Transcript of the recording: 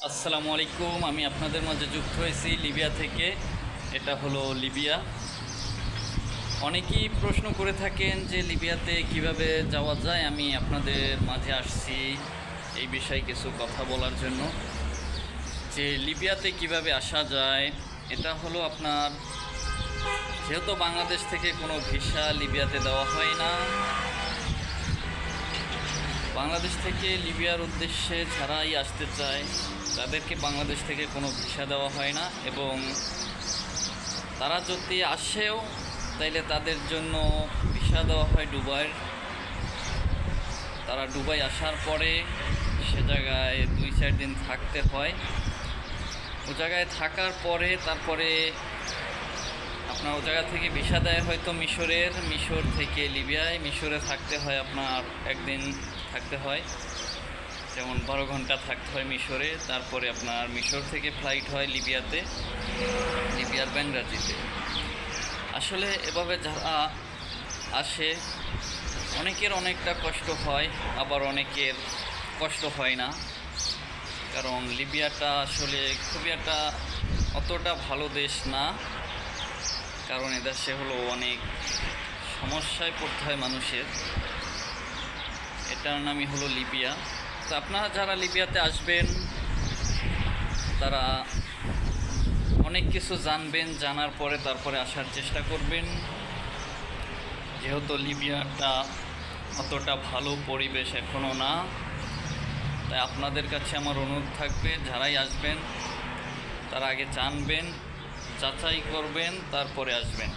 আসসালামু আলাইকুম। আমি আপনাদের মাঝে যুক্ত হয়েছি লিবিয়া থেকে। এটা হলো লিবিয়া। অনেকেই প্রশ্ন করে থাকেন যে লিবিয়াতে কিভাবে যাওয়া যায়। আমি আপনাদের মাঝে আসছি এই বিষয়ে কিছু কথা বলার জন্য, যে লিবিয়াতে কিভাবে আসা যায়। এটা হলো আপনার, যেহেতু বাংলাদেশ থেকে কোনো ভিসা লিবিয়াতে দেওয়া হয় না, বাংলাদেশ থেকে লিবিয়ার উদ্দেশ্যে যারাই আসতে চায় তাদেরকে বাংলাদেশ থেকে কোনো ভিসা দেওয়া হয় না, এবং তারা যদি আসেও তাইলে তাদের জন্য ভিসা দেওয়া হয় দুবাইয়ের। তারা দুবাই আসার পরে সে জায়গায় 2-4 দিন থাকতে হয়। ও জায়গায় থাকার পরে তারপরে আপনার ও জায়গা থেকে ভিসা দেয় হয়তো মিশর থেকে লিবিয়ায়। মিশরে থাকতে হয় আপনার একদিন থাকতে হয়, যেমন 12 ঘন্টা থাকতে হয় মিশরে। তারপরে আপনার মিশর থেকে ফ্লাইট হয় লিবিয়াতে, লিবিয়ার বেঙ্গাজিতে। আসলে এভাবে যারা আসে অনেকের অনেকটা কষ্ট হয়, আবার অনেকের কষ্ট হয় না, কারণ লিবিয়াটা আসলে খুবই একটা অতটা ভালো দেশ না। কারণ এদেশে হলো অনেক সমস্যায় পড়তে হয় মানুষের। এটার নামই হলো লিবিয়া। তো আপনারা যারা লিবিয়াতে আসবেন তারা অনেক কিছু জানবেন, জানার পরে তারপরে আসার চেষ্টা করবেন। যেহেতু লিবিয়াটা অতটা ভালো পরিবেশ এখনও না, তাই আপনাদের কাছে আমার অনুরোধ থাকবে যারাই আসবেন তারা আগে জানবেন, যাচাই করবেন, তারপরে আসবেন।